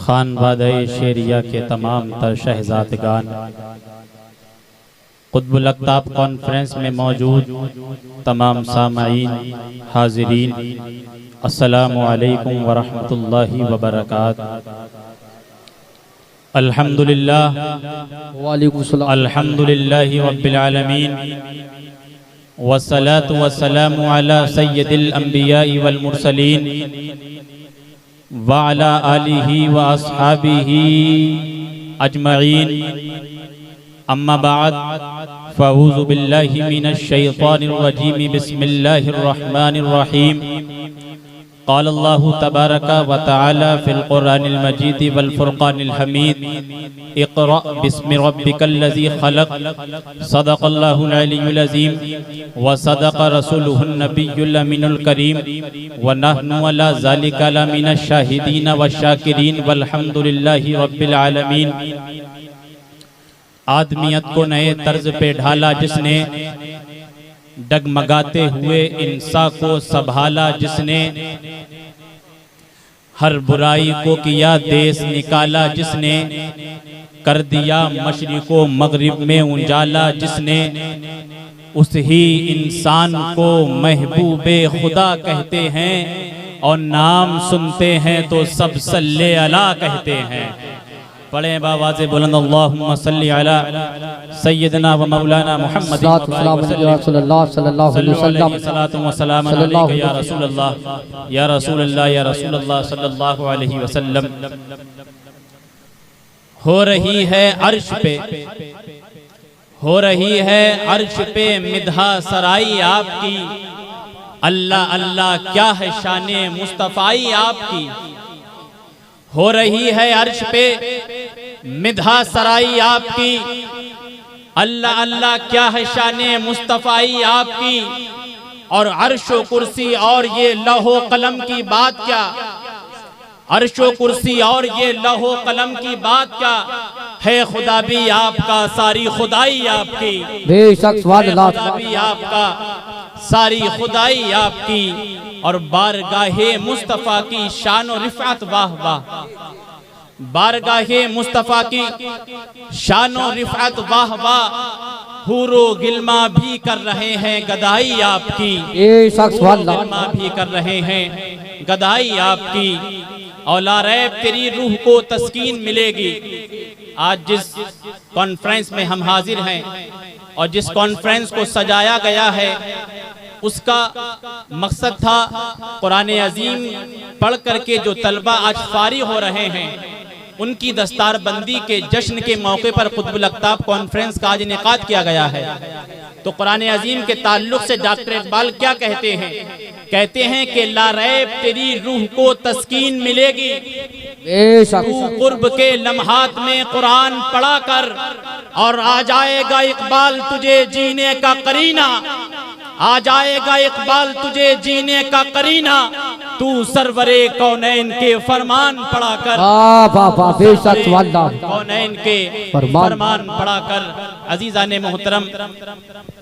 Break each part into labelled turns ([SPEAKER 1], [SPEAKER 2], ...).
[SPEAKER 1] खानवादे शेरिया के तमाम तर शहजादगान, कुतुबुल अक़ताब कॉन्फ्रेंस में मौजूद तमाम सामाईन, हाज़िरीन, अस्सलामु अलैकुम व रहमतुल्लाहि व बरकातुहू। अल्हम्दुलिल्लाह अल्हम्दुलिल्लाहि रब्बिल आलमीन वस्सलातु वस्सलामु अला सय्यदिल अंबियाइ वल मुरसलीन व अला आलिहि व अस्हाबिहि अजमईन। अम्मा बाद फ़अऊज़ु बिल्लाहि मिनश शैतानिर रजीम। बिस्मिल्लाहिर रहमानिर रहीम। क़ाल अल्लाहु तबारक व तआला फ़िल क़ुरआनिल मजीद वल फ़ुरक़ानिल हमीद। इक़रा बिस्मि रब्बिकल्लज़ी ख़लक़। सदक़ल्लाहुल अलियुल अज़ीम व सदक़ रसूलुहुन नबियुल अमीनुल करीम व नहनु अला ज़ालिका लमिनश शाहिदीन वश्शाकिरीन वल्हम्दुलिल्लाहि रब्बिल आलमीन। आदमियत को नए तर्ज पे ढाला जिसने, डगमगाते हुए इंसान को संभाला जिसने, हर बुराई को किया देश निकाला जिसने, कर दिया मशरिको मगरिब में उजाला जिसने, उस ही इंसान को महबूबे खुदा कहते हैं और नाम सुनते हैं तो सब सल्ले अला कहते हैं। पढ़े बावाज़े बुलंद अल्लाहुम्मा सल्ली अला सय्यदना व मौलाना मुहम्मद या रसूलल्लाह या रसूलल्लाह सल्लल्लाहु अलैहि वसल्लम। हो रही है अर्श पे, हो रही है अर्श पे मिधा सराई आपकी। अल्लाह अल्लाह क्या है शाने मुस्तफ़ाई आपकी। हो रही है अर्श पे मिधा सराई आपकी। अल्लाह अल्लाह क्या है शाने मुस्तफ़ाई आपकी। और अर्शो कुर्सी और ये लौहो कलम की बात क्या, अर्शो कुर्सी और ये लौहो कलम की बात क्या है। खुदा भी आपका सारी खुदाई आपकी,
[SPEAKER 2] बेशक
[SPEAKER 1] खुदा भी आपका सारी खुदाई आपकी। और बारगाहे मुस्तफ़ा की शान और रिफ़अत वाह वाह, बारगाहे मुस्तफ़ा की शान और रिफ़अत वाह वाह। हूरो गिल्मा भी कर रहे हैं गदाई आपकी, गिल्मा भी कर रहे हैं गदाई आपकी। और ला रैब तेरी रूह को तस्कीन मिलेगी। आज जिस कॉन्फ्रेंस में हम हाजिर हैं और जिस कॉन्फ्रेंस को सजाया गया है, उसका मकसद था कुरान अजीम पढ़ करके जो तलबा आज फारिग हो रहे हैं, उनकी दस्तारबंदी के जश्न के मौके पर कुतुबुल अक़ताब कॉन्फ्रेंस का आज इनेकाद किया गया है। तो कुरान अजीम के ताल्लुक से डॉक्टर इकबाल क्या कहते हैं? कहते हैं कि ला रैब तेरी रूह को तस्कीन मिलेगी। तू कुर्ब के लम्हात में कुरान पढ़ा कर और आ जाएगा इकबाल तुझे जीने का करीना, आ जाएगा इकबाल तुझे जीने का करीना। तू सरवरे कौनैन के फरमान पढ़ा कर, कौनैन के फरमान पढ़ा कर। अजीज़ाने मोहतरम,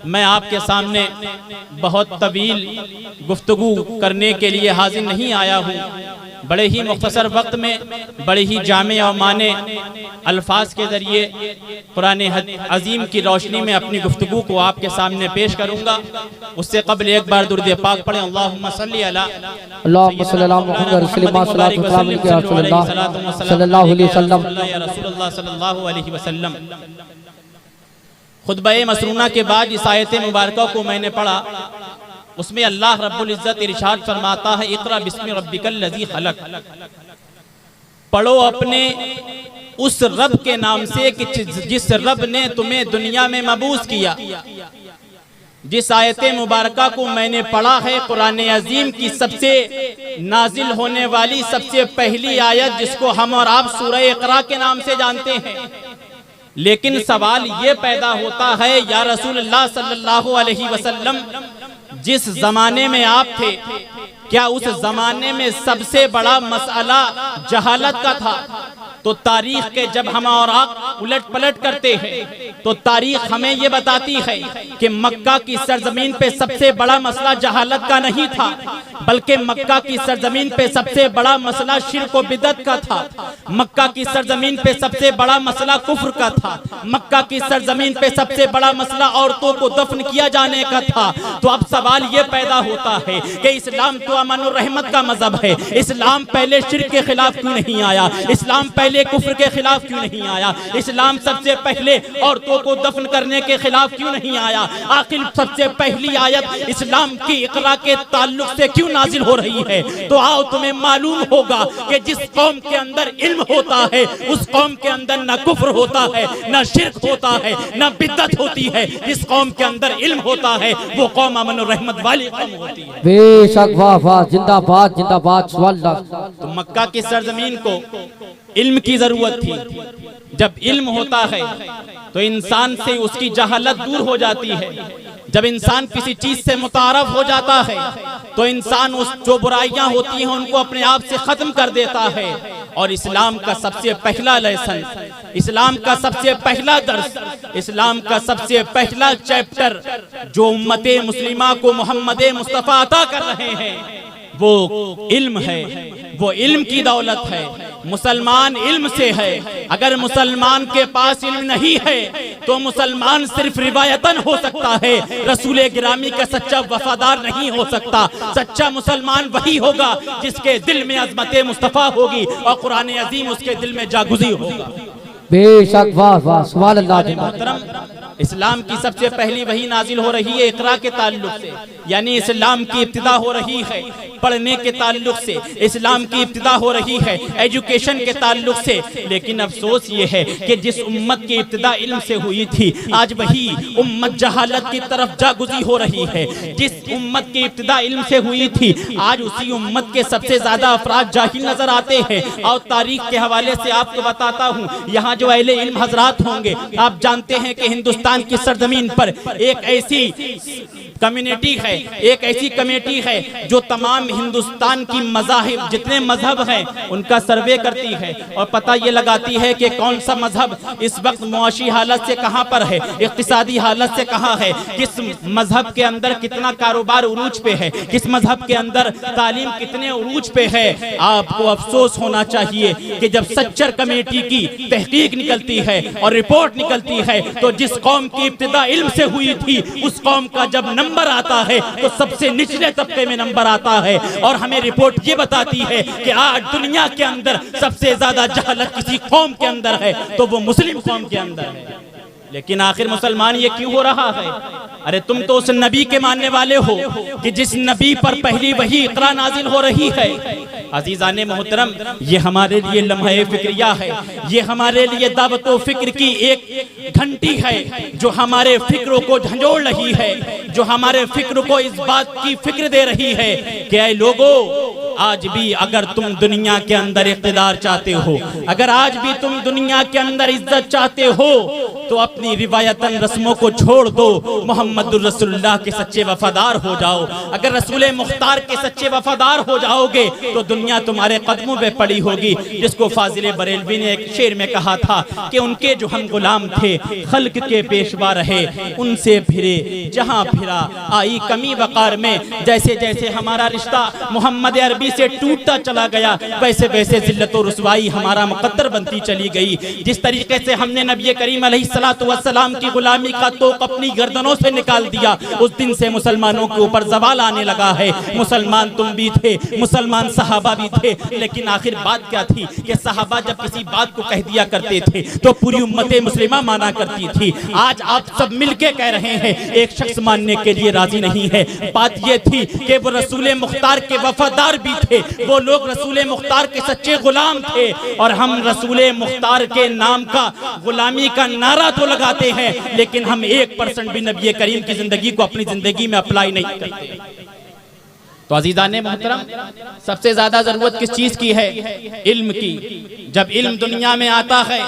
[SPEAKER 1] मैं आपके सामने बहुत तवील गुफ्तगू करने के लिए हाजिर नहीं आया हूँ। बड़े ही मुख्तसर वक्त में बड़े ही जामे और माने अल्फाज के ज़रिए कुरान अजीम की रोशनी में अपनी गुफ्तगू को आपके सामने पेश करूँगा। उससे कबल एक बार दुरूद पाक पढ़ें। अल्लाहुम्मा सल्ली अला सल्लल्लाहु अलैहि वसल्लम। खुतबा मसरूना के बाद इस आयत मुबारका को मैंने पढ़ा। उसमें अल्लाह रब्बुल इज़्ज़त इरशाद फरमाता है, इक़रा बिस्मि रब्बिकल्लज़ी ख़लक़। पढ़ो अपने उस रब के नाम से कि जिस रब ने तुम्हें दुनिया में मबूस किया। जिस आयत मुबारका को मैंने पढ़ा है, कुरान अजीम की सबसे नाजिल होने वाली सबसे पहली आयत, जिसको हम और आप सूरह इक़रा के नाम से जानते हैं। लेकिन सवाल ये पैदा होता है, या रसूलुल्लाह सल्लल्लाहु अलैहि वसल्लम जिस जमाने में आप थे, क्या उस जमाने में सबसे बड़ा मसला जहालत का था? तो तारीख के जब हम और आप उलट पलट करते हैं तो तारीख हमें ये बताती है कि मक्का की सरजमीन पे सबसे बड़ा मसला जहालत का नहीं था, बल्कि मक्का की सरजमीन पे सबसे बड़ा मसला शिर्क व बिदअत का था। मक्का की सरजमीन पे सबसे बड़ा मसला कुफ्र का था। मक्का की सरजमीन पे सबसे बड़ा मसला औरतों को दफन किया जाने का था। तो अब सवाल ये पैदा होता है कि इस्लाम तो अमन और रहमत का मजहब है, इस्लाम पहले शिर्क के खिलाफ क्यों नहीं आया? इस्लाम पहले कुफ्र के खिलाफ क्यों नहीं आया? इस्लाम सबसे पहले औरतों को दफन करने के खिलाफ क्यों नहीं आया? आखिर सबसे पहली आयत इस्लाम की इकरा के ताल्लुक से क्यों नाजिल हो रही है? तो आओ तुम्हें मालूम होगा कि जिस कौम के अंदर इल्म होता है उस कौम के अंदर न कुफ्र होता है, न शिर्क होता है, न बिद्दत होती है। जिस कौम के अंदर इल्म होता है वो कौम अमन और रहमत वाली कौम होती है।
[SPEAKER 2] बेशक, वाह वाह, जिंदाबाद जिंदाबाद।
[SPEAKER 1] तो मक्का की सरजमीन को इल्म की जरूरत थी। जब इल्म होता है तो इंसान से उसकी जहालत दूर हो जाती है। जब इंसान किसी चीज से मुतारफ हो जाता है तो इंसान उस जो बुराइयां होती हैं उनको अपने आप से खत्म कर देता है। और इस्लाम का सबसे पहला लेसन, इस्लाम का सबसे पहला दर्स, इस्लाम का सबसे पहला चैप्टर जो उम्मते मुस्लिमा को मोहम्मद मुस्तफा अता कर रहे हैं वो इल्म है, वो इल्म की दौलत है। मुसलमान इल्म से है। अगर मुसलमान के पास इल्म नहीं है तो मुसलमान सिर्फ रिवायतन हो सकता है, रसूल गिरामी का सच्चा वफादार नहीं हो सकता। सच्चा मुसलमान वही होगा जिसके दिल में अज़मत मुस्तफ़ा होगी और कुरान अजीम उसके दिल में जागुज़ी होगा।
[SPEAKER 2] बेशक, वाह वाह, सुभान अल्लाह।
[SPEAKER 1] इस्लाम की सबसे पहली वही नाजिल हो रही है इकरा के ताल्लुक से, यानी इस्लाम की इब्तिदा हो रही है पढ़ने के ताल्लुक से, इस्लाम की इब्तिदा हो रही है एजुकेशन के ताल्लुक से। लेकिन अफसोस ये है कि जिस उम्मत की इब्तिदा इल्म से हुई थी आज वही उम्मत जहालत की तरफ जागुज़ी हो रही है। जिस उम्मत की इब्तिदा इल्म से हुई थी आज उसी उम्मत के सबसे ज्यादा अफराद जाहिल नजर आते हैं। और तारीख के हवाले से आपको बताता हूँ, यहाँ जो अहले इल्म हजरात होंगे आप जानते हैं कि हिंदुस्तान की सरजमीन पर एक ऐसी कम्युनिटी है, एक ऐसी कमेटी है जो तमाम हिंदुस्तान की मज़ाहिब जितने मजहब हैं उनका सर्वे करती है और पता ये लगाती है कि कौन सा मजहब इस वक्त मुआशी हालत से कहाँ पर है, इक़्तिसादी हालत से कहाँ है, किस मजहब के अंदर कितना कारोबार उरूज पे है, किस मजहब के अंदर तालीम कितने उरूज पे है। आपको अफसोस होना चाहिए कि जब सच्चर कमेटी की तहकीक निकलती है और रिपोर्ट निकलती है तो जिस कौम की इब्तिदा इल्म से हुई थी उस कौम का जब नंबर आता है तो सबसे निचले तबके में नंबर आता है। और हमें रिपोर्ट ये बताती है कि आज दुनिया के अंदर सबसे ज्यादा जहालत किसी कौम के अंदर है तो वो मुस्लिम कौम के अंदर है। लेकिन आखिर मुसलमान ये क्यों हो रहा है? अरे तुम तो उस नबी के मानने वाले हो कि जिस नबी पर पहली वही इक़रा नाजिल हो रही है। अजीज़ाने मोहतरम, ये हमारे लिए लम्हे फिक्रिया है, ये हमारे लिए दावत व फिक्र की एक घंटी है जो हमारे फिक्रों को झंझोड़ रही है, जो हमारे फिक्र को इस बात की फिक्र दे रही है कि ऐ लोगों, आज भी अगर तुम दुनिया के अंदर इक़्तिदार चाहते हो, अगर आज भी तुम दुनिया के अंदर इज्जत चाहते हो तो अपनी रिवायतन रस्मों को छोड़ दो, मोहम्मद रसूलुल्लाह के सच्चे वफादार हो जाओ। अगर रसूल मुख्तार के सच्चे वफादार हो जाओगे तो दुनिया तुम्हारे कदमों पे पड़ी होगी। जिसको फाजिल बरेलवी ने एक शेर में कहा था कि उनके जो हम गुलाम थे खल्क के पेशवा रहे, उनसे फिरे जहां फिरा आई कमी वकार में। जैसे जैसे हमारा रिश्ता मोहम्मद अरबी से टूटता चला गया वैसे वैसे जिल्लत और रुसवाई हमारा मुकद्दर बनती चली गई। जिस तरीके से हमने नबी करीम अलैहिस्सलातु वस्सलाम की गुलामी का तोक अपनी गर्दनों से निकाल दिया, उस दिन से मुसलमानों के ऊपर जवाल आने लगा है। मुसलमान तुम भी थे, मुसलमान सहाबा भी थे, लेकिन आखिर बात क्या थी कि सहाबा जब किसी बात को कह दिया करते थे तो पूरी उम्मते मुस्लिमा माना करती थी। आज आप सब मिलके कह रहे हैं, एक शख्स मानने के लिए राजी नहीं है। बात यह थी कि वो रसूल मुख्तार के वफादार भी थे, वो लोग रसूल मुख्तार के सच्चे गुलाम थे और हम रसूल मुख्तार के नाम का गुलामी का नारा तो लगाते हैं लेकिन हम 1% भी नबी करीम की जिंदगी को अपनी जिंदगी में अप्लाई नहीं करते। तो अजीज़ाने मोहतरम, सबसे ज्यादा जरूरत किस चीज की है? इल्म की। जब इल्म दुनिया में आता है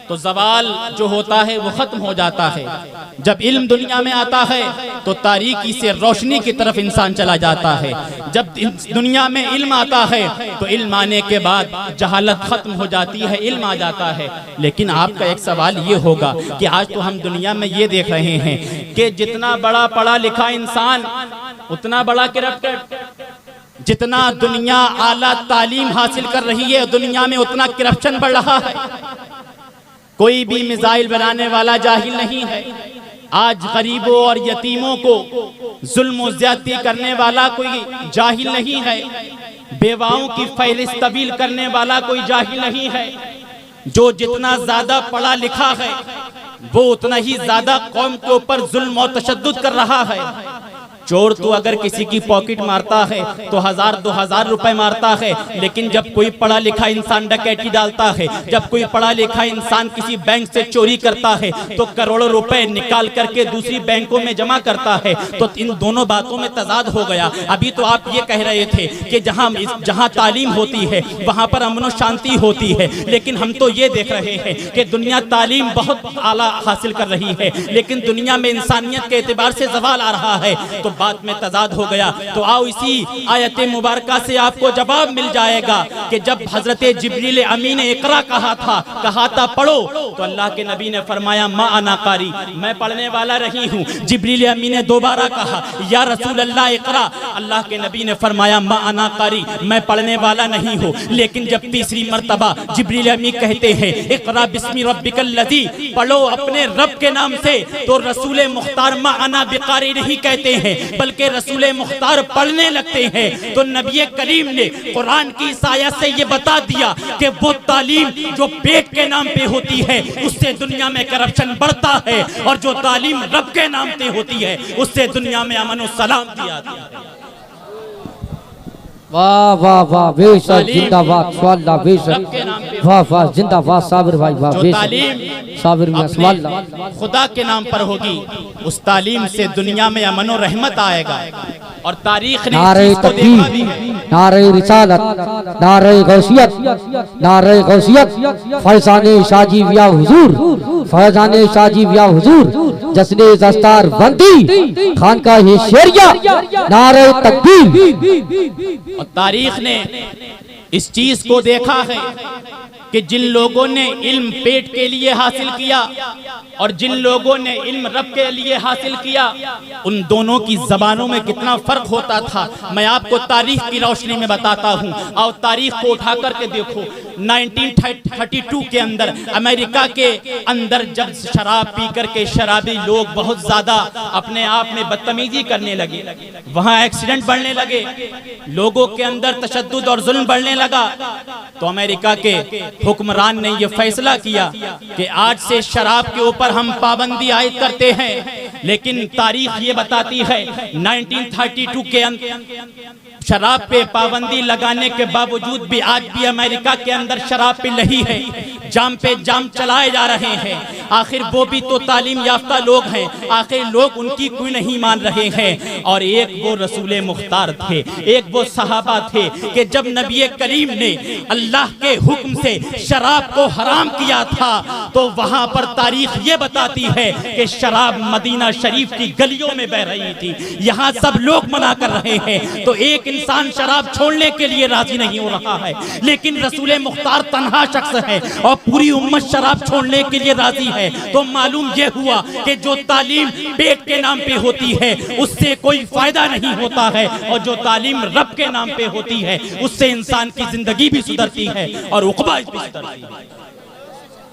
[SPEAKER 1] तो जवाल जो होता है वो खत्म हो जाता है। जब इल्म दुनिया में आता है तो तारीकी से रोशनी की तरफ इंसान चला जाता है। जब दुनिया में इल्म आता है तो इल्म आने के बाद जहालत खत्म हो जाती है, इल्म आ जाता है। लेकिन आपका एक सवाल ये होगा कि आज तो हम दुनिया में ये देख रहे हैं कि जितना बड़ा पढ़ा लिखा इंसान उतना बड़ा करप्टेड, जितना दुनिया आला तालीम हासिल कर रही है दुनिया में उतना करप्शन बढ़ रहा है। कोई भी मिसाइल बनाने वाला जाहिल नहीं है। आज गरीबों और यतीमों को जुल्म और ज्यादती करने वाला कोई जाहिल नहीं है। बेवाओं की फहरिस्त तवील करने वाला कोई जाहिल नहीं है। जो जितना ज्यादा पढ़ा लिखा है वो उतना ही ज्यादा कौम के ऊपर जुल्म और तशद्दुद कर रहा है। चोर तो अगर किसी की पॉकेट मारता है तो 1000-2000 रुपए मारता है, लेकिन जब कोई पढ़ा लिखा इंसान डकैती डालता है, जब कोई पढ़ा लिखा इंसान किसी बैंक से चोरी करता है तो करोड़ों रुपए निकाल करके दूसरी बैंकों में जमा करता है। तो इन दोनों बातों में तजाद हो गया। अभी तो आप ये कह रहे थे कि जहां तालीम होती है वहां पर अमन और शांति होती है, लेकिन हम तो ये देख रहे हैं कि दुनिया तालीम बहुत आला हासिल कर रही है लेकिन दुनिया में इंसानियत के एतबार से जवाल आ रहा है। तो बात में तजाद हो गया। तो आओ इसी आयत मुबारका से आपको जवाब मिल जाएगा कि जब हजरत जिब्रील अमीन ने इकरा कहा था पढ़ो, तो अल्लाह के नबी ने फरमाया मा अना कारी, मैं पढ़ने वाला नहीं हूँ। जिब्रील अमीन ने दोबारा कहा या रसूल अल्लाह इकरा, अल्लाह के नबी ने फरमाया मा अना कारी, मैं पढ़ने वाला नहीं हूँ। लेकिन जब तीसरी मर्तबा जिब्रील अमीन कहते हैं इकरा बिस्मी रब्बिकल लज़ी, पढ़ो अपने रब के नाम से, तो रसूल मुख्तार मा अना बिकारी नहीं कहते हैं बल्कि रसूल मुख्तार पढ़ने लगते हैं। तो नबी करीम ने कुरान की इस आयत से ये बता दिया कि वो तालीम जो पेट के नाम पे होती है उससे दुनिया में करप्शन बढ़ता है, और जो तालीम रब के नाम पे होती है उससे दुनिया में अमन और सलाम दिया जाता है।
[SPEAKER 2] वाह वाह वाह, बेशक जिंदाबाद, सुभान बेशक, वाह वाह जिंदाबाद साबिर भाई, वाह बेशक साबिर में सुभान
[SPEAKER 1] खुदा के नाम पर होगी उस तालीम से दुनिया में अमन और रहमत आएगा। और तारीख ने
[SPEAKER 2] नारे तकबीर, नारे रिसालत, नारे गौसियत, नारे गौसियत, फैजाने शाजी व्या हुजूर, फैजाने शाजी व्या हुजूर, जश्ने दस्तार बंदी खानका ही शेरिया, नारे तकबीर।
[SPEAKER 1] और तारीख ने इस चीज को देखा है कि जिन लोगों ने इल्म पेट के लिए हासिल किया और जिन लोगों ने इल्म रब के लिए हासिल किया, उन दोनों की जबानों में कितना फर्क होता था। मैं आपको तारीख की रोशनी में बताता हूँ। और तारीख को उठा करके देखो, 1932 के अंदर अमेरिका के अंदर जब शराब पी करके शराबी लोग बहुत ज्यादा अपने आप में बदतमीजी करने लगे, वहां एक्सीडेंट बढ़ने लगे, लोगों के अंदर तशद्दुद और जुल्म बढ़ने लगा, तो अमेरिका के हुक्मरान ने यह फैसला किया कि आज से शराब के ऊपर हम पाबंदी आयद करते हैं। लेकिन तारीख ये बताती है 1932 के शराब पे पाबंदी लगाने के बावजूद भी आज भी अमेरिका के अंदर शराब पे लही है, जाम पे जाम चलाए जा रहे हैं। आखिर वो भी तो तालीम याफ्ता लोग हैं, आखिर लोग उनकी कोई नहीं मान रहे हैं। और एक वो रसूल मुख्तार थे, एक वो सहाबा थे कि जब नबी करीम ने अल्लाह के हुक्म से शराब को हराम किया था तो वहां पर तारीख ये बताती है कि शराब मदीना शरीफ की गलियों में बह रही थी। यहाँ सब लोग मना कर रहे हैं तो एक इंसान शराब छोड़ने के लिए राजी नहीं हो रहा है, लेकिन रसूल मुख्तार तन्हा शख्स है और पूरी उम्मत शराब छोड़ने के लिए राजी है। तो मालूम यह हुआ कि जो तालीम पेट के नाम पे होती है उससे कोई फायदा नहीं होता है, और जो तालीम रब के नाम पे होती है उससे इंसान की जिंदगी भी सुधरती है और उक़बा भी सुधरती है।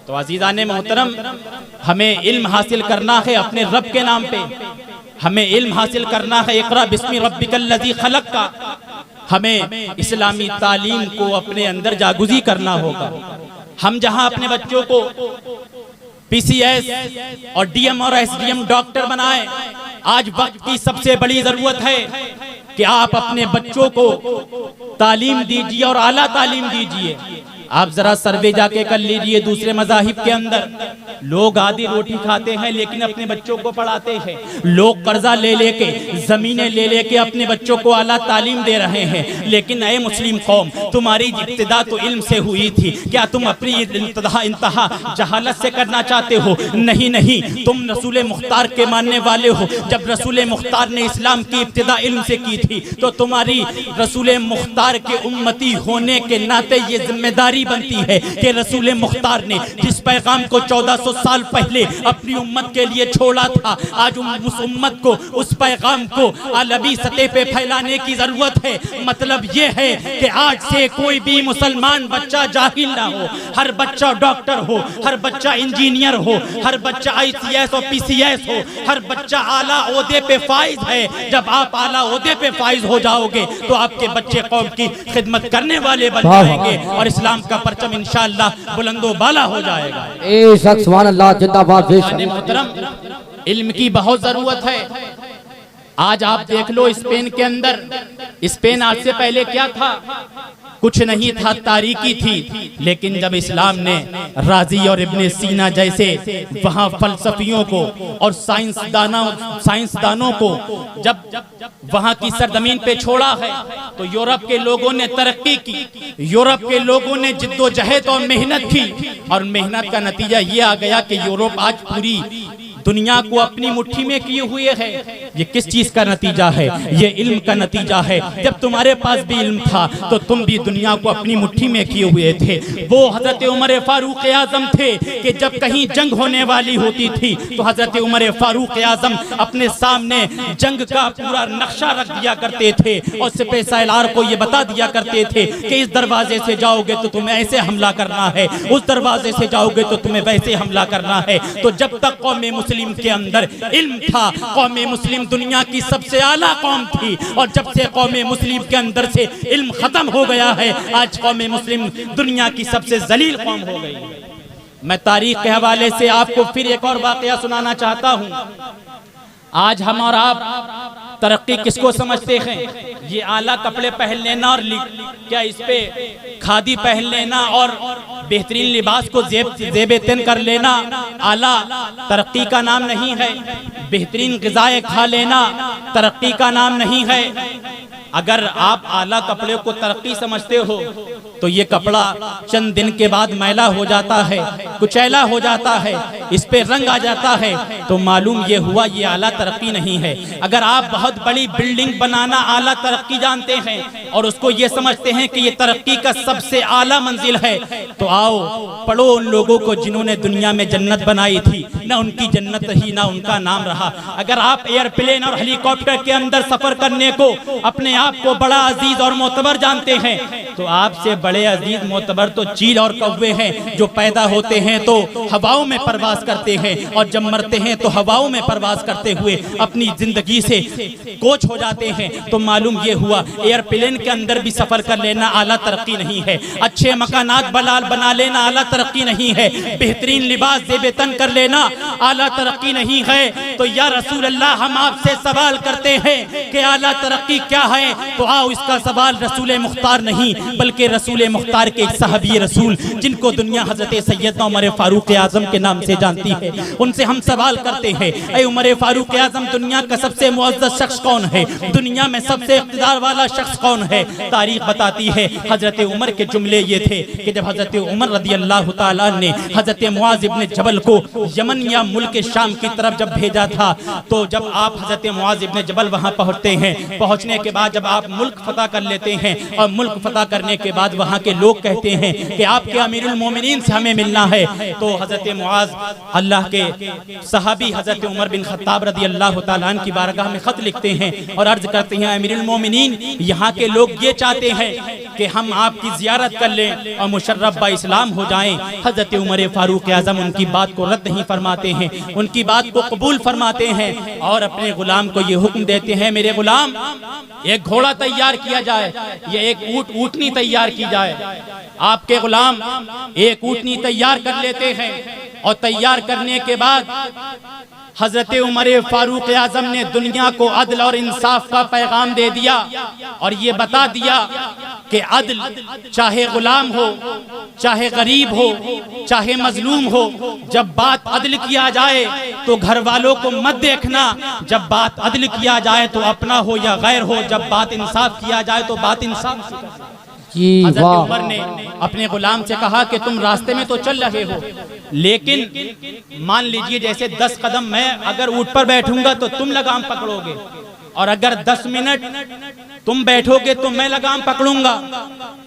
[SPEAKER 1] तो अज़ीज़ाने मोहतरम, हमें इल्म हासिल करना है अपने रब के नाम पे, हमें इल्म हासिल करना है इक़रा बिस्मि रब्बिकल लज़ी खलक़ का। हमें इस्लामी तालीम को अपने अंदर जागुज़ी करना होगा। हम जहां अपने बच्चों को पीसीएस और डीएम और एसडीएम डॉक्टर बनाएं, आज वक्त की सबसे बड़ी जरूरत है कि आप अपने बच्चों को तालीम दीजिए और आला तालीम दीजिए। आप जरा सर्वे जाके कर लीजिए, दूसरे मजाहिब के अंदर लोग आधी रोटी खाते हैं लेकिन अपने बच्चों को पढ़ाते हैं। लोग कर्जा ले लेके, जमीनें ले लेके अपने बच्चों को आला तालीम दे रहे हैं। लेकिन नए मुस्लिम कौम, तुम्हारी इब्तिदा तो इल्म से हुई थी, क्या तुम अपनी इंतहा जहालत से करना चाहते हो? नहीं नहीं, तुम रसूल मुख्तार के मानने वाले हो। जब रसूल मुख्तार ने इस्लाम की इब्तिदा इल्म से की थी तो तुम्हारी रसूल मुख्तार के उम्मती होने के नाते ये जिम्मेदारी बनती है कि रसूल मुख्तार ने जिस पैगाम को 1400 साल पहले अपनी उम्मत के लिए छोड़ा था, आज उस उम्मत को, उस पैगाम को आलमी सतह पे फैलाने की जरूरत है। मतलब ये है कि आज से कोई भी मुसलमान बच्चा जाहिल ना हो, हर बच्चा डॉक्टर हो, हर बच्चा इंजीनियर हो, हर बच्चा ICS और PCS हो, हर बच्चा आला ओहदे पे फाइज है। जब आप आला ओहदे पे फाइज हो जाओगे तो आपके बच्चे कौम की खिदमत करने वाले बन जाएंगे और इस्लाम का परचम इंशाअल्लाह बुलंदो बाला हो जाएगा।
[SPEAKER 2] ए शख्स सुभान अल्लाह जिंदाबाद।
[SPEAKER 1] मोहतरम, इल्म की बहुत जरूरत है। आज आप देख लो स्पेन के अंदर, स्पेन आज से पहले क्या था? कुछ नहीं था, तारीकी थी। लेकिन जब इस्लाम ने राजी और इब्ने सीना जैसे वहाँ फलसफियों को और साइंसदानों को जब वहाँ की सरजमीन पे छोड़ा है तो यूरोप के लोगों ने तरक्की की, यूरोप के लोगों ने जिद्दोजहद और मेहनत की, और मेहनत का नतीजा ये आ गया कि यूरोप आज पूरी दुनिया को अपनी मुट्ठी में किए हुए है। ये किस चीज का नतीजा है? ये इल्म का नतीजा है। जब तुम्हारे पास भी इल्म था तो तुम भी दुनिया को अपनी मुट्ठी में किए हुए थे। वो हजरत उमर फारूक आजम थे कि जब कहीं जंग होने वाली होती थी तो हजरत उमर फारूक आजम अपने सामने जंग का पूरा नक्शा रख दिया करते थे और सिपह सालार को ये बता दिया करते थे कि इस दरवाजे से जाओगे तो तुम्हें ऐसे हमला करना है, उस दरवाजे से जाओगे तो तुम्हें वैसे हमला करना है। तो जब तक कौम मुस्लिम के अंदर इल्म था, कौम मुस्लिम दुनिया की सबसे आला कौम थी, और जब से कौम मुस्लिम के अंदर से इल्म खत्म हो गया है, आज कौम मुस्लिम दुनिया की सबसे जलील कौम हो गई। मैं तारीख के हवाले से आपको फिर एक और वाकया सुनाना चाहता हूँ। आज हम और आप तरक्की किसको समझते हैं? ये आला कपड़े पहन लेना और क्या इस पे खादी पहन लेना और बेहतरीन लिबास को जेब तन कर लेना आला तरक्की का नाम नहीं है। बेहतरीन ग़िज़ाएं खा लेना तरक्की का नाम नहीं है। अगर आप आला कपड़े को तरक्की समझते हो तो ये कपड़ा चंद दिन के बाद मैला हो जाता है, कुचैला हो जाता है, इस पे रंग आ जाता है, तो मालूम ये हुआ ये आला तरक्की नहीं है। अगर आप बहुत बड़ी बिल्डिंग बनाना आला तरक्की जानते हैं और उसको ये समझते हैं कि ये तरक्की का सबसे आला मंजिल है, तो आओ पढ़ो उन लोगों को जिन्होंने दुनिया में जन्नत बनाई थी, ना उनकी जन्नत रही ना उनका नाम रहा। अगर आप एयरप्लेन और हेलीकॉप्टर के अंदर सफर करने को अपने आप को बड़ा अजीज और मोतबर जानते हैं, तो आपसे बड़े अजीज मोतबर तो चील और कौवे हैं जो पैदा होते हैं तो हवाओं में परवास करते हैं और जब मरते हैं तो हवाओं में परवास करते हुए अपनी जिंदगी से कोच हो जाते हैं। तो मालूम ये हुआ एयरप्लेन के अंदर भी सफर कर लेना आला तरक्की नहीं है। अच्छे मकानात बना लेना आला तरक्की नहीं है। बेहतरीन लिबास जेबेतन कर लेना आला तरक्की नहीं है। तो या रसूल अल्लाह, हम आपसे सवाल करते हैं कि आला तरक्की क्या है? तो आओ इसका सवाल रसूल मुख्तार नहीं बल्कि रसूल मुख्तार के एक सहाबी रसूल जिनको दुनिया हजरत सैयदना उमर फारूक आजम के नाम से जानती है, उनसे हम सवाल करते हैं, ऐ उमर फारूक आजम, दुनिया का सबसे मुअज़्ज़ज़ शख्स कौन है? दुनिया में सबसे इक़्तिदार वाला शख्स कौन है? तारीख बताती है हजरत उमर के जुमले ये थे कि जब हजरत उमर रज़ियल्लाहु ताला ने हजरत मुआज़ इब्न जबल को यमन या मुल्क शाम की तरफ जब भेजा था, तो जब आप हजरत मुआज़ इब्न जबल वहाँ पहुँचते हैं, पहुँचने के बाद जब आप मुल्क फतह कर लेते हैं और मुल्क फतह करने के बाद वहाँ के लोग कहते हैं कि आपके अमीरुल मोमिनीन से हमें मिलना है, तो हजरत मुआज़ अल्लाह के सहाबी हजरत उमर बिन खत्ताब रज़ियल्लाहु ताला अन्हु की बारगाह में खत लिखते हैं और अर्ज करते हैं, अमीरुल मोमिनीन, यहाँ के लोग ये चाहते हैं कि हम आपकी जियारत कर लें और मुशर्रफ बा इस्लाम हो जाएं। हजरत उमर फारूक आज़म उनकी बात को रद्द नहीं फरमाते हैं, उनकी बात को कबूल फरमाते हैं और अपने गुलाम को ये हुक्म देते हैं, मेरे गुलाम, एक घोड़ा तैयार किया जाए, ये एक ऊँटनी तैयार की जाए। आपके गुलाम एक ऊँटनी तैयार कर लेते हैं और तैयार करने के बाद हजरत उमर फारूक आजम ने दुनिया को अदल और इंसाफ का पैगाम दे दिया और ये बता दिया कि अदल चाहे गुलाम हो, चाहे गरीब हो, चाहे मजलूम हो, जब बात अदल किया जाए तो घर वालों को मत देखना, जब बात अदल किया जाए तो अपना हो या गैर हो, जब बात इंसाफ किया जाए तो बात इंसाफ जी। हज़रत उमर ने अपने गुलाम से कहा कि तुम रास्ते में तो चल रहे हो, लेकिन मान लीजिए जैसे 10 कदम मैं अगर ऊंट पर बैठूंगा तो तुम लगाम पकड़ोगे, और अगर 10 मिनट तुम बैठोगे तो मैं लगाम पकड़ूंगा।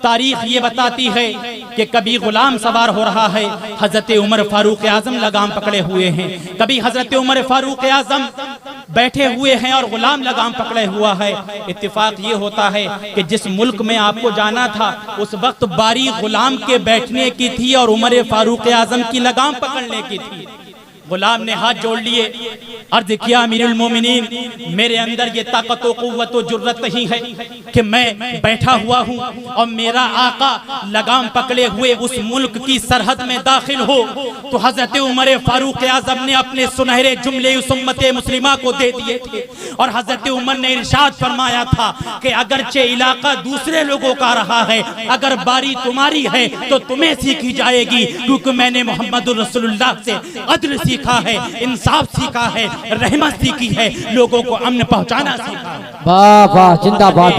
[SPEAKER 1] तारीख ये बताती है कि कभी गुलाम सवार हो रहा है, हजरत उमर फारूक आजम लगाम पकड़े हुए हैं, कभी हजरत उमर फारूक आजम बैठे हुए हैं और गुलाम लगाम पकड़े हुआ है। इत्तेफाक ये होता है कि जिस मुल्क में आपको जाना था उस वक्त बारी गुलाम के बैठने की थी और उमर फारूक आजम की लगाम पकड़ने की थी। गुलाम ने हाथ जोड़ लिए, अर्ज किया अमीरुल मोमिनीन, मेरे अंदर ये ताकत व कुव्वत व जुर्रत नहीं है कि मैं बैठा हुआ हूँ और मेरा आका लगाम पकड़े हुए उस मुल्क की सरहद में दाखिल हो। तो हजरत उमर फारूक आजम ने अपने सुनहरे जुमले उस उम्मत मुस्लिमा को दे दिए थे और हजरत उमर ने इरशाद फरमाया था कि अगरचे इलाका दूसरे लोगों का रहा है, अगर बारी तुम्हारी है तो तुम्हें सीखी जाएगी, क्योंकि मैंने मोहम्मद रसूलुल्लाह से अदल सीखा है, इंसाफ सीखा है, रहमत सीखी है, लोगों को अमन पहुंचाना सीखा है।
[SPEAKER 2] वाह वाह, जिंदाबाद।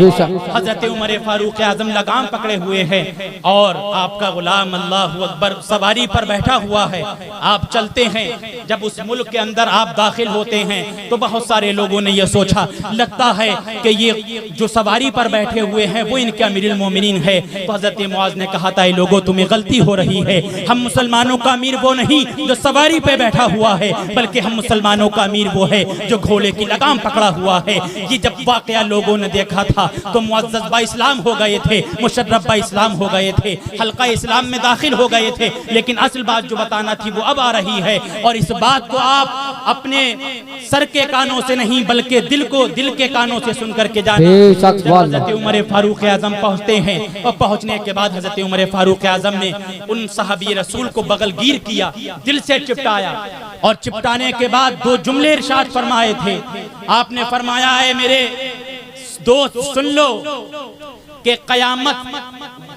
[SPEAKER 1] हजरत उमर फारूक आजम लगाम पकड़े हुए हैं और आपका गुलाम अल्लाहु अकबर सवारी पर बैठा हुआ है। आप चलते हैं, जब उस मुल्क के अंदर आप दाखिल होते हैं तो बहुत सारे लोगों ने यह सोचा, लगता है कि ये जो सवारी पर बैठे हुए हैं वो इनके अमीरुल मोमिनीन है। तो हजरत मुआज ने कहा था, लोगों तुम्हें गलती हो रही है, हम मुसलमानों का अमीर वो नहीं जो सवारी पे बैठा हुआ है, बल्कि हम मुसलमानों का अमीर वो है जो घोड़े की लगाम पकड़ा हुआ है। ये जब वाकया लोगों ने देखा था तो मुअज़्ज़ज़ बा इस्लाम हो गए थे, मुशर्रफ बा इस्लाम हो गए थे, हल्का इस्लाम में दाखिल हो गए थे, लेकिन असल बात जो बताना थी वो अब आ रही है। और इस बात को आप अपने सर के कानों से नहीं बल्कि दिल के कानों से सुन करके जाना। हज़रत उमर फारूक आजम पहुँचते हैं और पहुँचने के बाद हज़रत उमर फारूक आजम ने उन सहाबी रसूल को बगलगीर किया, दिल से चिपटाया और चिपटाने के बाद 2 जुमले इरशाद फरमाए थे। आपने फरमाया है, मेरे दोस्त सुन लो कि क़यामत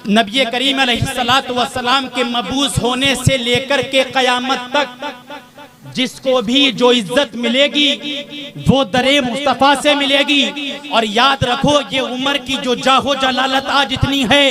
[SPEAKER 1] नबी करीम अलैहिस्सलातु वस्सलाम के मबूस होने से लेकर के क़यामत तक जिसको भी जो इज्जत मिलेगी वो दरे मुस्तफ़ा से मिलेगी। और याद रखो, ये उमर की जो जाहो जलालत आज इतनी है,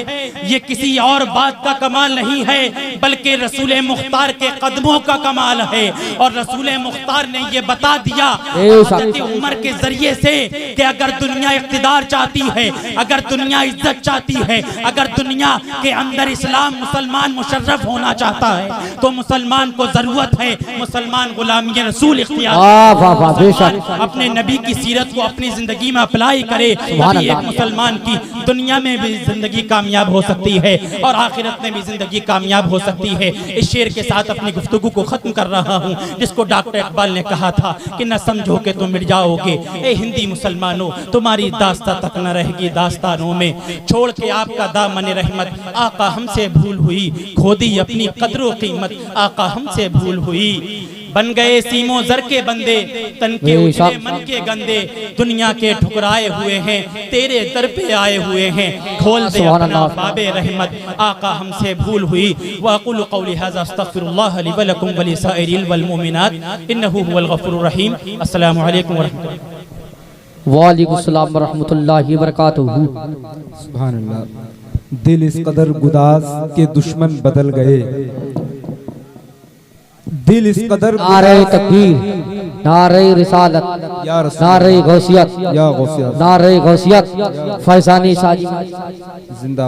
[SPEAKER 1] ये किसी और बात का कमाल नहीं है बल्कि रसूल मुख्तार के कदमों का कमाल है। और रसूल मुख्तार ने ये बता दिया हज़रत उमर के जरिए से कि अगर दुनिया इक़्तिदार चाहती है, अगर दुनिया इज्जत चाहती है, अगर दुनिया के अंदर इस्लाम मुसलमान मुशर्रफ होना चाहता है तो मुसलमान को जरूरत है मुसलमान गुलामी रसूल इख्तियार अपने नबी की सीरत को अपनी जिंदगी में अप्लाई करे, एक मुसलमान की दुनिया में भी जिंदगी कामयाब हो सकती है और आखिरत में भी जिंदगी कामयाब हो सकती है। इस शेर के साथ अपनी गुफ्तगू को खत्म कर रहा हूँ, जिसको डॉक्टर इकबाल ने कहा था कि न समझो कि तुम मिट जाओगे, ए हिंदी मुसलमानों तुम्हारी दास्ता तक न रहेगी दास्तानों में, छोड़ के आपका दामन रहमत आका हमसे भूल हुई, खो दी अपनी कदर कीमत आका हमसे भूल हुई। बन गए सीमो जर के बंदे, तन के उजले मन के गंदे, दुनिया के ठुकराए हुए हैं तेरे दर पे आए हुए हैं, खोल दे अपना बाबे रहमत आका हमसे भूल हुई। वअक़ूलु क़ौली हाज़ा अस्तग़फ़िरुल्लाह ली व लकुम व लिसाइरिल वल मुमिनात इन्नहु हुवल गफ़ूरुर रहीम। अस्सलामु अलैकुम व रहमतुल्लाह।
[SPEAKER 2] वालेकुम अस्सलाम व रहमतुल्लाहि व बरकातुहू।
[SPEAKER 3] सुभान अल्लाह। दिल इस कदर गुदास के दुश्मन बदल गए, दिल इस कदर
[SPEAKER 2] नारे तकबीर, नारे रिसालत, नारे गौसियत, नारे गौसियत, फैज़ानी साजी जिंदा।